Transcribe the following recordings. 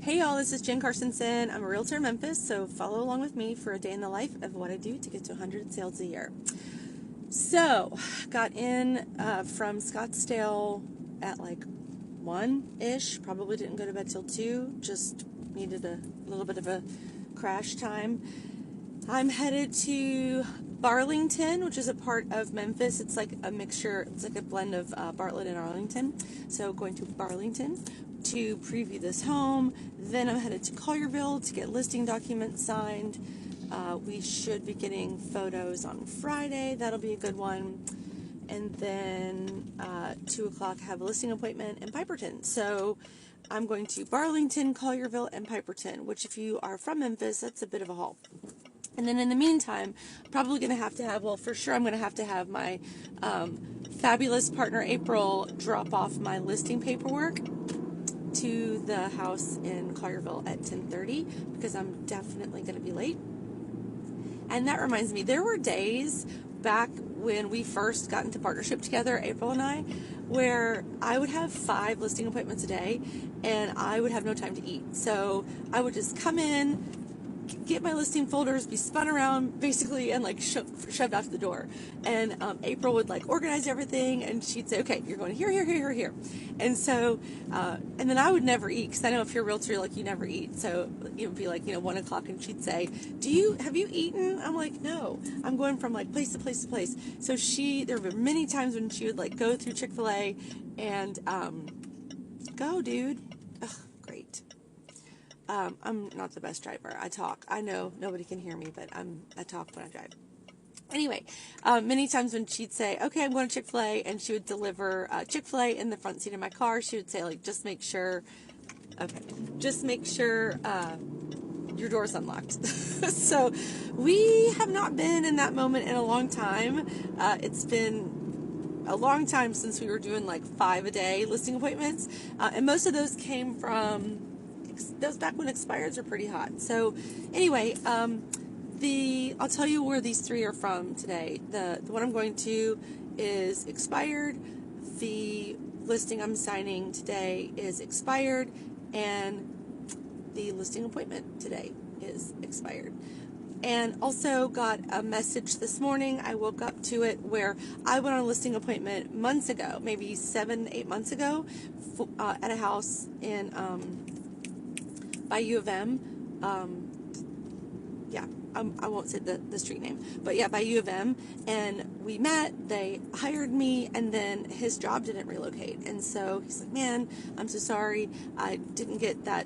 Hey y'all, this is Jen Carsonson. I'm a realtor in Memphis, so follow along with me for a day in the life of what I do to get to 100 sales a year. So, got in from Scottsdale at like 1-ish, probably didn't go to bed till 2, just needed a little bit of a crash time. I'm headed to Burlington, which is a part of Memphis. It's like a mixture, it's like a blend of Bartlett and Arlington. So going to Burlington to preview this home. Then I'm headed to Collierville to get listing documents signed. We should be getting photos on Friday. That'll be a good one. And then 2 o'clock have a listing appointment in Piperton. So I'm going to Burlington, Collierville, and Piperton, which if you are from Memphis, that's a bit of a haul. And then in the meantime, probably going to have, well, for sure I'm going to have my fabulous partner April drop off my listing paperwork to the house in Collierville at 10:30 because I'm definitely going to be late. And that reminds me, there were days back when we first got into partnership together, April and I, where I would have 5 listing appointments a day and I would have no time to eat. So I would just come in, get my listing folders, be spun around basically, and like shoved out the door. And April would like organize everything, and she'd say, "Okay, you're going here, here, here, here." And so, and then I would never eat because I know if you're a realtor, like you never eat. So it would be like 1 o'clock, and she'd say, have you eaten?" I'm like, "No, I'm going from like place to place to place." So there were many times when she would like go through Chick-fil-A and go, dude. Ugh, great. I'm not the best driver. I talk. I know nobody can hear me, but I talk when I drive. Anyway, many times when she'd say, "Okay, I'm going to Chick-fil-A," and she would deliver Chick-fil-A in the front seat of my car, she would say, like, just make sure your door's unlocked. So we have not been in that moment in a long time. It's been a long time since we were doing like 5 a day listing appointments, and most of those came from those back when expireds are pretty hot. So anyway, I'll tell you where these 3 are from today. The one I'm going to is expired. The listing I'm signing today is expired, and the listing appointment today is expired. And also got a message this morning. I woke up to it where I went on a listing appointment months ago, maybe 7-8 months ago, at a house in by U of M. I won't say the street name, but yeah, by U of M. And we met, they hired me, and then his job didn't relocate. And so he's like, "Man, I'm so sorry. I didn't get that,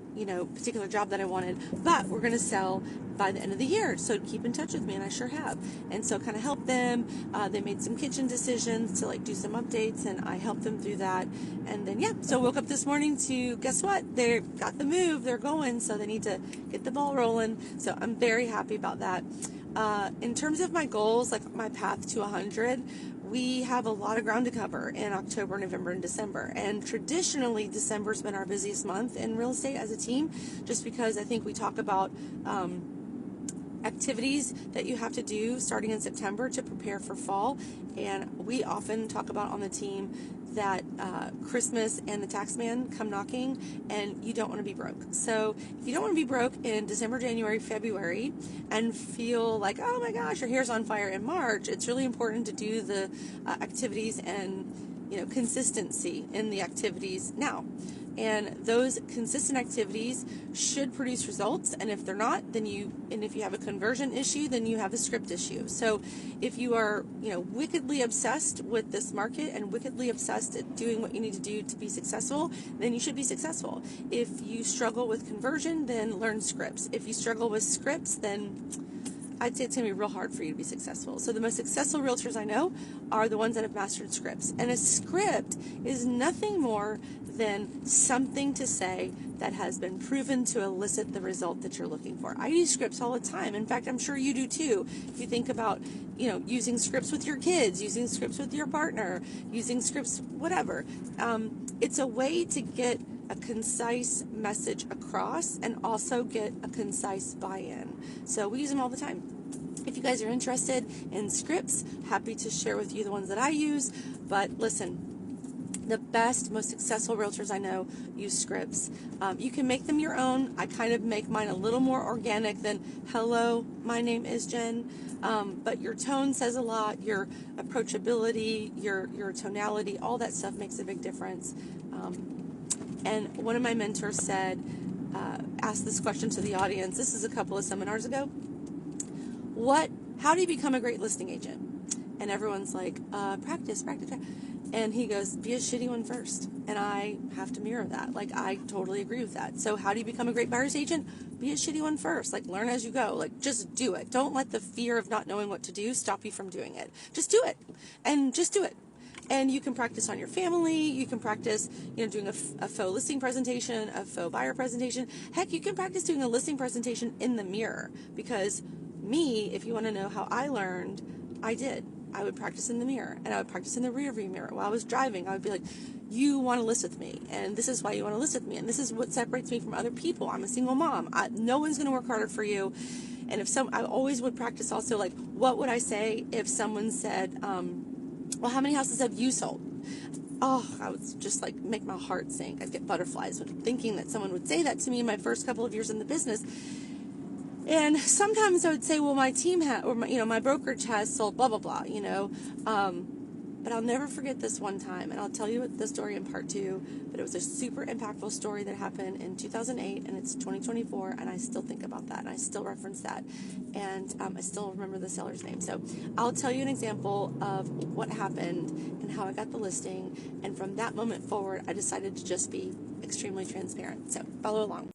particular job that I wanted, but we're going to sell by the end of the year. So keep in touch with me." And I sure have. And so kind of helped them. They made some kitchen decisions to like do some updates, and I helped them through that. And then, so I woke up this morning to, guess what? They got the move. They're going. So they need to get the ball rolling. So I'm very happy about that. In terms of my goals, like my path to 100, we have a lot of ground to cover in October, November, and December. And traditionally, December's been our busiest month in real estate as a team, just because I think we talk about activities that you have to do starting in September to prepare for fall. And we often talk about on the team that Christmas and the tax man come knocking, and you don't want to be broke. So if you don't want to be broke in December, January, February, and feel like, oh my gosh, your hair's on fire in March, it's really important to do the activities and consistency in the activities now. And those consistent activities should produce results. And if they're not, and if you have a conversion issue, then you have a script issue. So if you are, wickedly obsessed with this market and wickedly obsessed at doing what you need to do to be successful, then you should be successful. If you struggle with conversion, then learn scripts. If you struggle with scripts, then I'd say it's going to be real hard for you to be successful. So the most successful realtors I know are the ones that have mastered scripts. And a script is nothing more than something to say that has been proven to elicit the result that you're looking for. I use scripts all the time. In fact, I'm sure you do too. If you think about, using scripts with your kids, using scripts with your partner, using scripts, whatever. It's a way to get a concise message across and also get a concise buy-in. So we use them all the time. If you guys are interested in scripts, happy to share with you the ones that I use. But listen, The best, most successful realtors I know use scripts. You can make them your own. I kind of make mine a little more organic than "Hello, my name is Jen," but your tone says a lot. Your approachability, your tonality, all that stuff makes a big difference. And one of my mentors said, asked this question to the audience. This is a couple of seminars ago. How do you become a great listing agent? And everyone's like, practice. And he goes, be a shitty one first. And I have to mirror that. Like, I totally agree with that. So how do you become a great buyer's agent? Be a shitty one first. Like, learn as you go. Like, just do it. Don't let the fear of not knowing what to do stop you from doing it. Just do it. And just do it. And you can practice on your family. You can practice, doing a faux listing presentation, a faux buyer presentation. Heck, you can practice doing a listing presentation in the mirror. Because if you want to know how I learned, I did. I would practice in the mirror, and I would practice in the rear view mirror. While I was driving, I would be like, you want to list with me, and this is why you want to list with me, and this is what separates me from other people. I'm a single mom. No one's going to work harder for you. And I always would practice also, like, what would I say if someone said, well, how many houses have you sold? Oh, I would just like make my heart sink. I'd get butterflies when thinking that someone would say that to me in my first couple of years in the business. And sometimes I would say, well, my team or my brokerage has sold blah, blah, blah, but I'll never forget this one time, and I'll tell you the story in part 2, but it was a super impactful story that happened in 2008, and it's 2024, and I still think about that, and I still reference that, and I still remember the seller's name. So I'll tell you an example of what happened and how I got the listing, and from that moment forward, I decided to just be extremely transparent. So follow along.